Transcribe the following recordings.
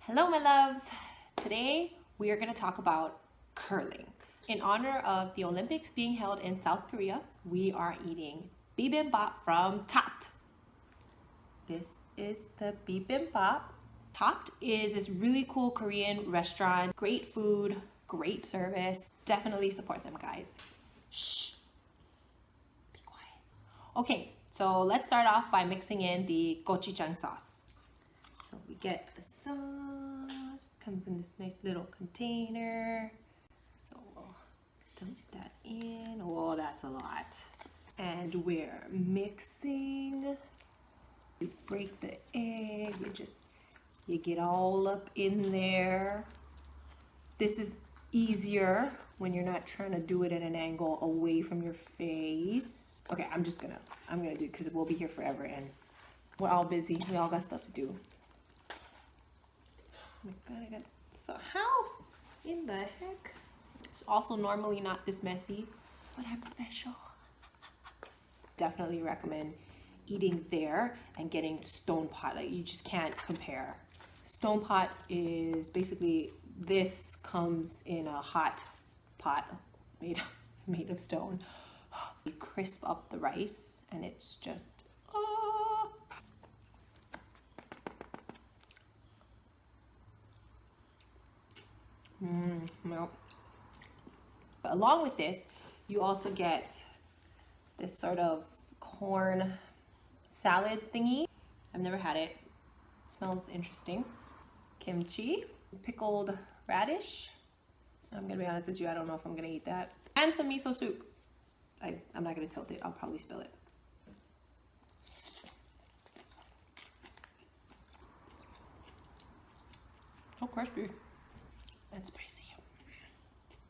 Hello, my loves. Today we are going to talk about curling. In honor of the Olympics being held in South Korea, we are eating bibimbap from Tapt. This is the bibimbap. Tapt is this really cool Korean restaurant. Great food, great service. Definitely support them, guys. Shh. Be quiet. Okay, so let's start off by mixing in the gochujang sauce. So we get the sauce, comes in this nice little container. So we'll dump that in. Oh, that's a lot. And we're mixing. You break the egg, you get all up in there. This is easier when you're not trying to do it at an angle away from your face. Okay, I'm gonna do it because we'll be here forever and we're all busy. We all got stuff to do. Oh my God, so how in the heck? It's also normally not this messy, but I'm special. Definitely recommend eating there and getting stone pot. Like, you just can't compare. Stone pot is basically, this comes in a hot pot made of stone. You crisp up the rice and it's just no. But along with this, you also get this sort of corn salad thingy. I've never had it. It smells interesting. Kimchi, pickled radish. I'm gonna be honest with you, I don't know if I'm gonna eat that. And some miso soup. I'm not gonna tilt it, I'll probably spill it. So crispy and spicy.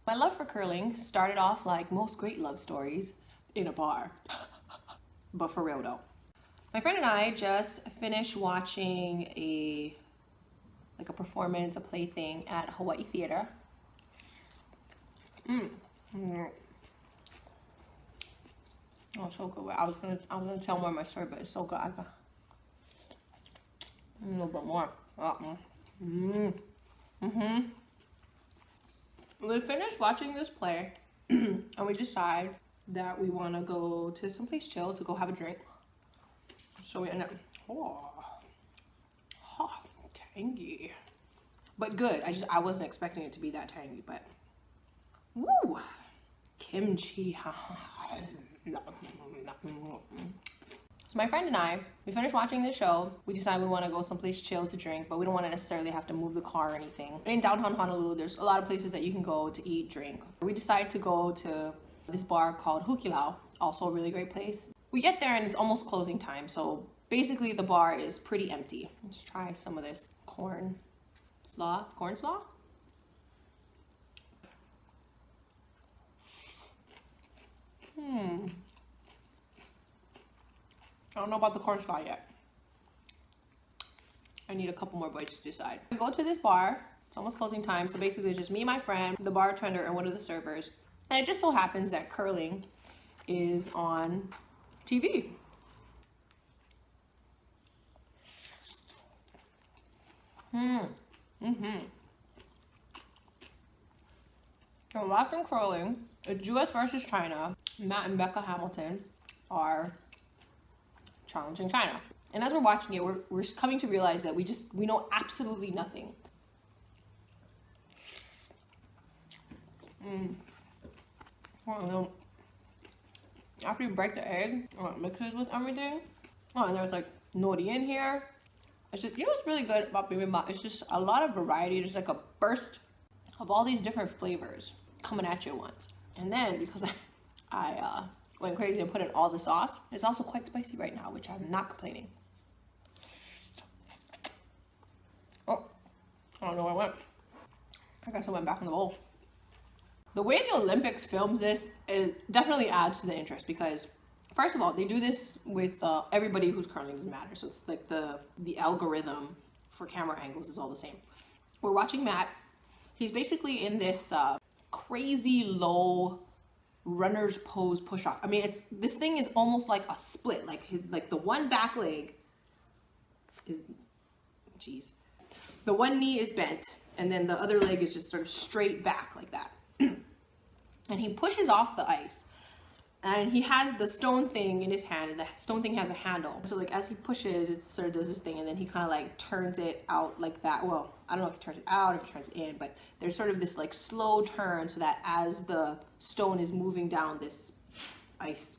My love for curling started off like most great love stories, in a bar. But for real though. My friend and I just finished watching a performance, a play thing at Hawaii Theater. Oh, so good. I was gonna tell more of my story, but it's so good. I got a little bit more. We finished watching this play and we decide that we want to go to someplace chill to go have a drink. So we end up, tangy, but good. I wasn't expecting it to be that tangy, but woo, kimchi. So my friend and I, we finished watching the show. We decided we want to go someplace chill to drink, but we don't want to necessarily have to move the car or anything. In downtown Honolulu, there's a lot of places that you can go to eat, drink. We decided to go to this bar called Hukilau, also a really great place. We get there and it's almost closing time, so basically the bar is pretty empty. Let's try some of this corn slaw. I don't know about the corn slaw yet. I need a couple more bites to decide. We go to this bar, it's almost closing time, so basically it's just me, my friend, the bartender, and one of the servers. And it just so happens that curling is on TV. So watching curling, it's US versus China. Matt and Becca Hamilton are challenging China. And as we're watching it, we're coming to realize that we know absolutely nothing. After you break the egg, it mixes with everything. Oh, and there's like nori in here. It's just, you know what's really good about bibimbap? It's just a lot of variety. There's like a burst of all these different flavors coming at you at once. And then because I went crazy and put in all the sauce, it's also quite spicy right now, which I'm not complaining. Oh, I don't know where I went. I guess I went back in the bowl. The way the Olympics films this, it definitely adds to the interest because, first of all, they do this with everybody who's curling, doesn't matter. So it's like the algorithm for camera angles is all the same. We're watching Matt. He's basically in this crazy low runner's pose push off. I mean, this thing is almost like a split. Like the one back leg is, geez. the one knee is bent, and then the other leg is just sort of straight back like that. And he pushes off the ice, and he has the stone thing in his hand, and the stone thing has a handle. So like as he pushes, it sort of does this thing, and then he kind of like turns it out like that. Well, I don't know if he turns it out, if he turns it in, but there's sort of this like slow turn so that as the stone is moving down this ice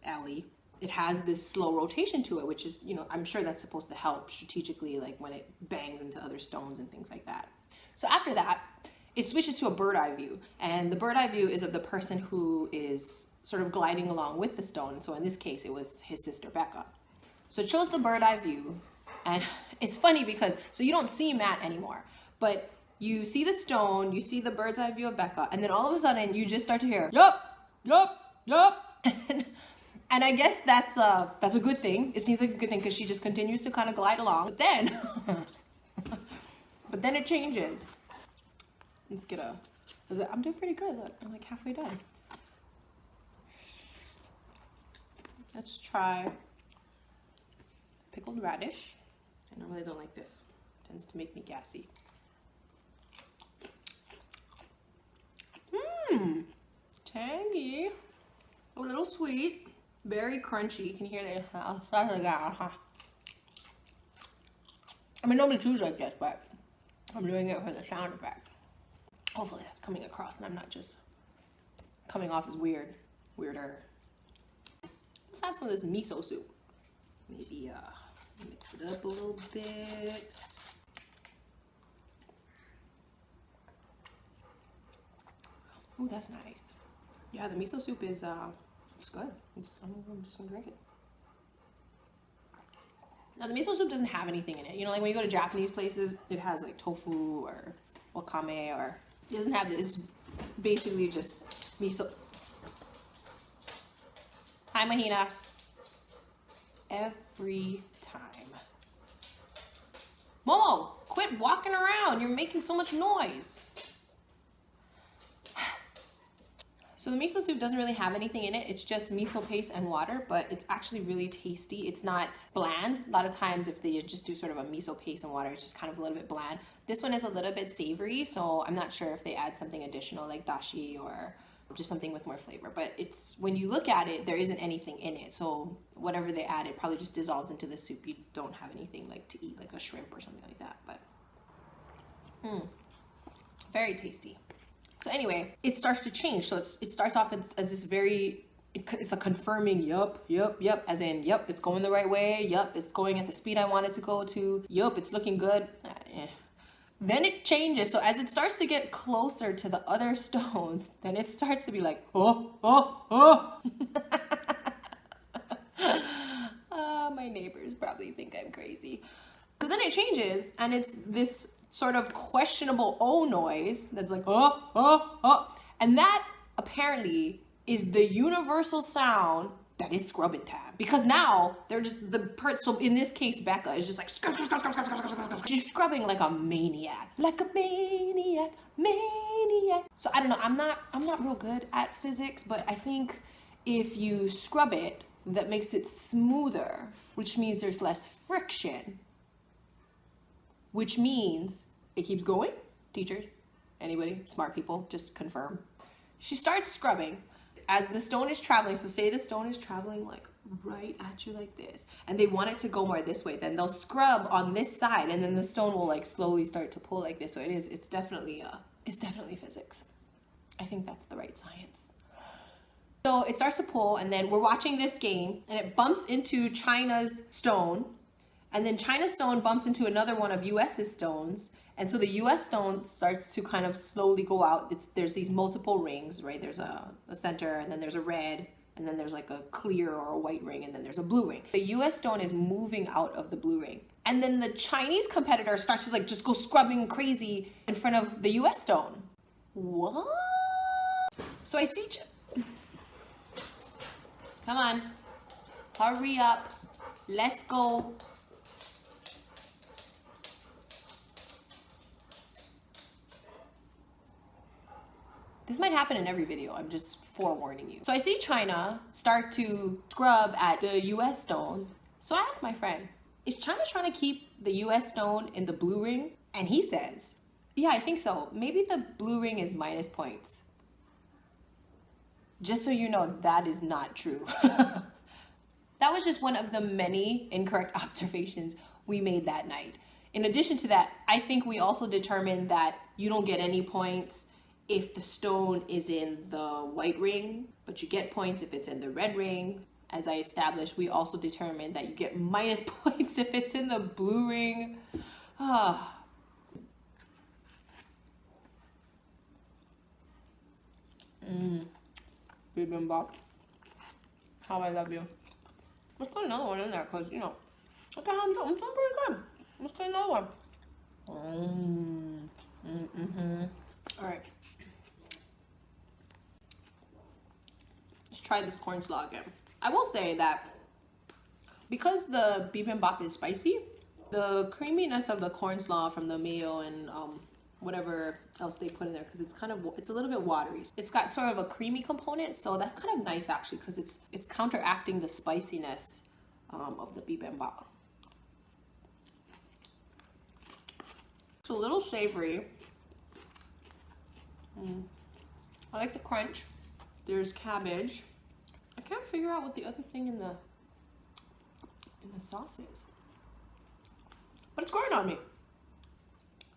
alley, it has this slow rotation to it, which is, you know, I'm sure that's supposed to help strategically, like when it bangs into other stones and things like that. So after that, it switches to a bird eye view, and the bird eye view is of the person who is sort of gliding along with the stone. So in this case, it was his sister Becca. So it shows the bird eye view, and it's funny because, so you don't see Matt anymore, but you see the stone, you see the bird's eye view of Becca, and then all of a sudden you just start to hear, yup, yup, yup. And I guess that's a good thing. It seems like a good thing because she just continues to kind of glide along. But then, but then it changes. Let's get I'm doing pretty good. Look, I'm like halfway done. Let's try pickled radish. I normally don't like this. It tends to make me gassy. Tangy. A little sweet. Very crunchy. You can hear that. I mean, nobody chews like this, but I'm doing it for the sound effect. Hopefully that's coming across and I'm not just coming off as weirder. Let's have some of this miso soup. Maybe mix it up a little bit. Ooh, that's nice. Yeah, the miso soup is it's good. I'm just gonna drink it. Now the miso soup doesn't have anything in it. You know, like when you go to Japanese places, it has like tofu or wakame, or it doesn't have this. It's basically just miso. Hi, Mahina. Every time. Momo, quit walking around. You're making so much noise. So the miso soup doesn't really have anything in it. It's just miso paste and water, but it's actually really tasty. It's not bland. A lot of times if they just do sort of a miso paste and water, it's just kind of a little bit bland. This one is a little bit savory, so I'm not sure if they add something additional like dashi or just something with more flavor. But it's, when you look at it, there isn't anything in it. So whatever they add, it probably just dissolves into the soup. You don't have anything like to eat, like a shrimp or something like that. But very tasty. So anyway, it starts to change. So it starts off as this very, it's a confirming, yup, as in, yup, it's going the right way. Yup, it's going at the speed I want it to go to. Yup, it's looking good. Then it changes. So as it starts to get closer to the other stones, then it starts to be like, oh. My neighbors probably think I'm crazy. So then it changes, and it's this sort of questionable oh noise that's like oh, and that apparently is the universal sound that is scrubbing time, because now they're just so in this case Becca is just like scrub. She's scrubbing like a maniac. So I don't know, I'm not real good at physics, but I think if you scrub it, that makes it smoother, which means there's less friction, which means it keeps going. Teachers, anybody, smart people, just confirm. She starts scrubbing as the stone is traveling. So say the stone is traveling like right at you like this, and they want it to go more this way, then they'll scrub on this side, and then the stone will like slowly start to pull like this. So it's definitely physics. I think that's the right science. So it starts to pull, and then we're watching this game, and it bumps into China's stone, and then China's stone bumps into another one of US's stones. And so the US stone starts to kind of slowly go out. There's these multiple rings, right? There's a center, and then there's a red, and then there's like a clear or a white ring, and then there's a blue ring. The US stone is moving out of the blue ring. And then the Chinese competitor starts to like just go scrubbing crazy in front of the US stone. What? So I see, come on, hurry up, let's go. This might happen in every video, I'm just forewarning you. So I see China start to scrub at the US stone. So I asked my friend, is China trying to keep the US stone in the blue ring? And he says, yeah, I think so. Maybe the blue ring is minus points. Just so you know, that is not true. That was just one of the many incorrect observations we made that night. In addition to that, I think we also determined that you don't get any points if the stone is in the white ring, but you get points if it's in the red ring. As I established, we also determined that you get minus points if it's in the blue ring. Ah. Bibimbap. How I love you. Let's put another one in there because, you know, look at how I'm doing pretty good. Let's get another one. All right. Let's try this corn slaw again. I will say that because the bibimbap is spicy, the creaminess of the corn slaw from the mayo and whatever else they put in there, because it's a little bit watery. It's got sort of a creamy component, so that's kind of nice actually, because it's counteracting the spiciness of the bibimbap. It's a little savory. I like the crunch. There's cabbage. I can't figure out what the other thing in the sauce is, but it's growing on me.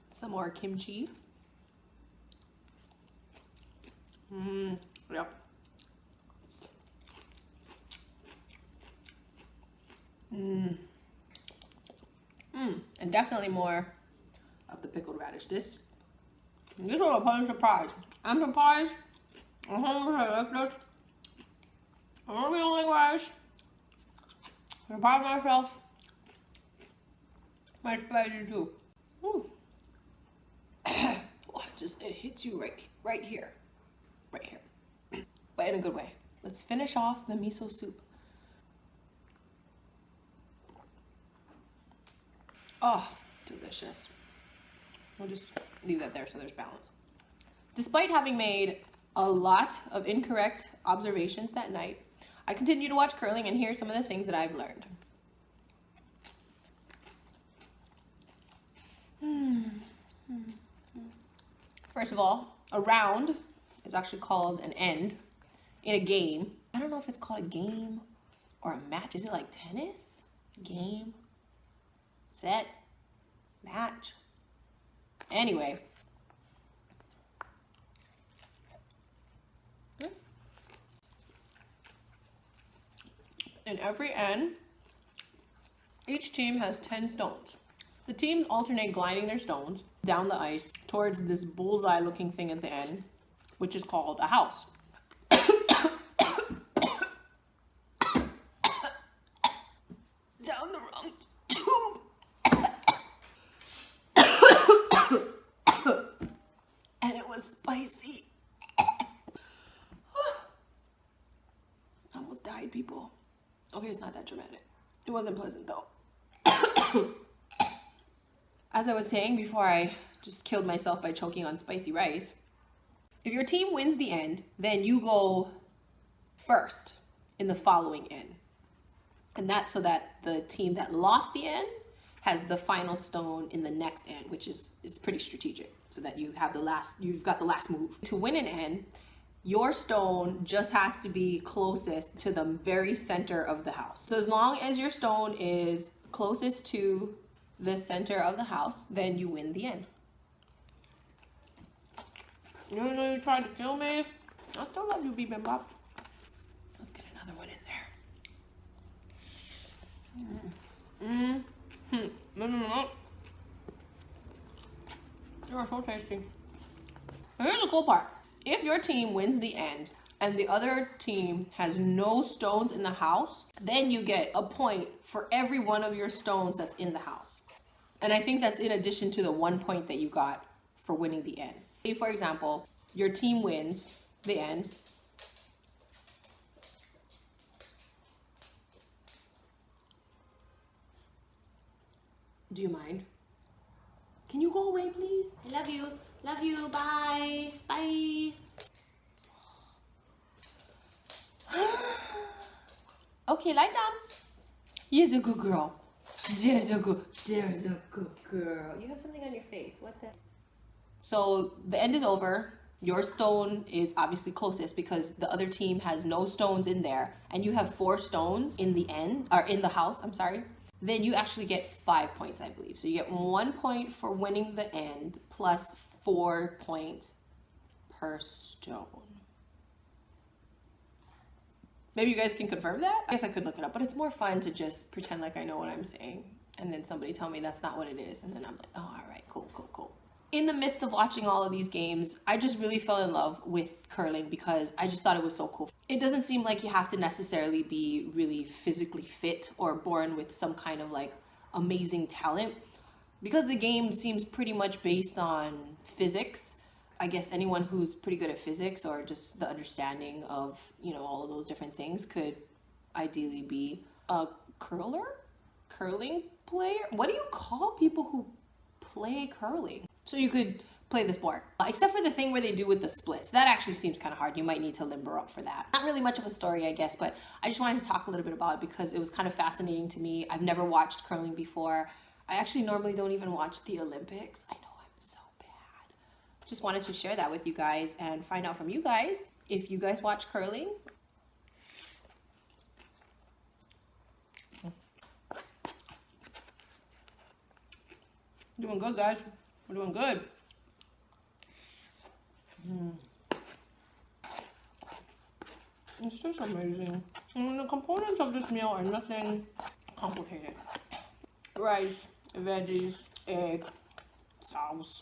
Some more kimchi. Yep. And definitely more of the pickled radish. This was a fun surprise. I'm surprised. I'm like this. I really don't like radish. I'm proud of myself. My spicy too. Ooh. It hits you right here, but in a good way. Let's finish off the miso soup. Oh, delicious. We'll just leave that there so there's balance. Despite having made a lot of incorrect observations that night, I continue to watch curling and hear some of the things that I've learned. First of all, a round is actually called an end in a game. I don't know if it's called a game or a match. Is it like tennis? Game, set, match. Anyway. In every end, each team has 10 stones. The teams alternate gliding their stones down the ice towards this bullseye looking thing at the end, which is called a house. Down the wrong tube. And it was spicy. Almost died, people. Okay, it's not that dramatic. It wasn't pleasant though. As I was saying before I just killed myself by choking on spicy rice, if your team wins the end, then you go first in the following end. And that's so that the team that lost the end has the final stone in the next end, which is pretty strategic, so that you've got the last move. To win an end, your stone just has to be closest to the very center of the house. So as long as your stone is closest to the center of the house, then you win the end. Even though you tried to kill me, I still love you, Bibimbap. Let's get another one in there. You are so tasty. And here's the cool part. If your team wins the end and the other team has no stones in the house, then you get a point for every one of your stones that's in the house. And I think that's in addition to the 1 point that you got for winning the end. Say, for example, your team wins the end. Do you mind? Can you go away, please? I love you. Love you. Bye. Bye. Okay, lie down. You're a good girl. There's a good girl. You have something on your face. What the? So the end is over. Your stone is obviously closest because the other team has no stones in there, and you have 4 stones in the end, or in the house, I'm sorry. Then you actually get 5 points, I believe. So you get 1 point for winning the end plus 4 points per stone. Maybe you guys can confirm that? I guess I could look it up, but it's more fun to just pretend like I know what I'm saying and then somebody tell me that's not what it is, and then I'm like, oh, all right, cool. In the midst of watching all of these games, I just really fell in love with curling because I just thought it was so cool. It doesn't seem like you have to necessarily be really physically fit or born with some kind of like amazing talent, because the game seems pretty much based on physics. I guess anyone who's pretty good at physics or just the understanding of, you know, all of those different things could ideally be a curling player. What do you call people who play curling? So you could play the sport, except for the thing where they do with the splits. That actually seems kind of hard. You might need to limber up for that. Not really much of a story, I guess, but I just wanted to talk a little bit about it because it was kind of fascinating to me. I've never watched curling before. I actually normally don't even watch the Olympics. I know I'm so bad. Just wanted to share that with you guys and find out from you guys if you guys watch curling. Doing good, guys. We're doing good. It's just amazing. And the components of this meal are nothing complicated. Rice, veggies, egg, sauce.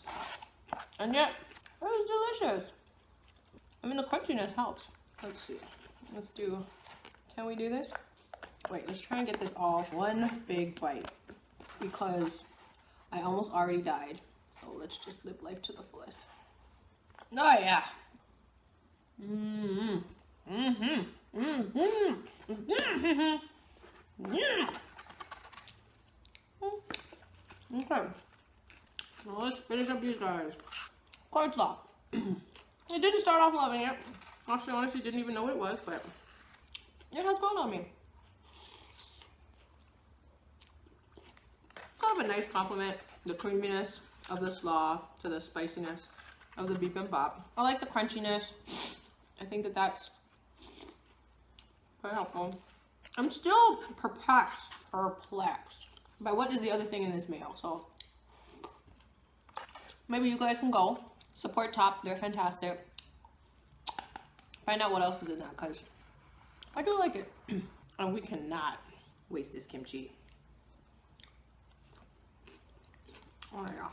And yet, it's delicious. I mean, the crunchiness helps. Let's see. Can we do this? Wait, let's try and get this all one big bite because I almost already died. So let's just live life to the fullest. Oh yeah. Okay. Now let's finish up these guys. Corn slaw. I didn't start off loving it. Actually, honestly, didn't even know what it was, but it has grown on me. Kind of a nice compliment. The creaminess of the slaw to the spiciness of the bibimbap. I like the crunchiness. I think that that's very helpful. I'm still perplexed by what is the other thing in this meal. So maybe you guys can go support Top. They're fantastic. Find out what else is in that because I do like it. And we cannot waste this kimchi. Oh yeah.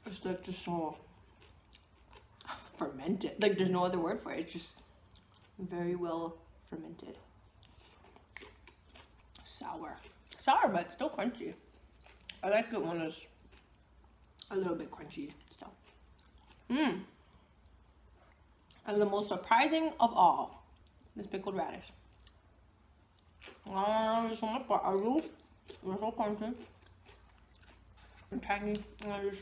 It's like just so fermented. Like there's no other word for it. It's just very well fermented. Sour, but still crunchy. I like it when it's a little bit crunchy still. And the most surprising of all, this pickled radish. So much for alu. They're so crunchy and tangy, and I just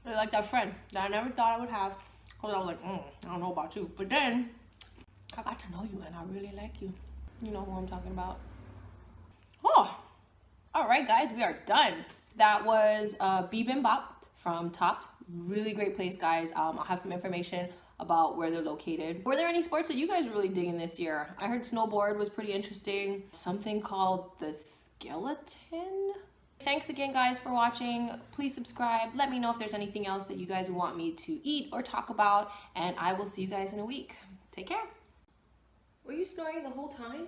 they're like that friend that I never thought I would have, because I was like, I don't know about you, but then I got to know you and I really like you. You know who I'm talking about. Oh, all right, guys, we are done. That was Bibimbap from Topped. Really great place, guys. I'll have some information about where they're located. Were there any sports that you guys were really digging this year? I heard snowboard was pretty interesting. Something called the skeleton. Thanks again, guys, for watching. Please subscribe. Let me know if there's anything else that you guys want me to eat or talk about, and I will see you guys in a week. Take care. Were you snoring the whole time?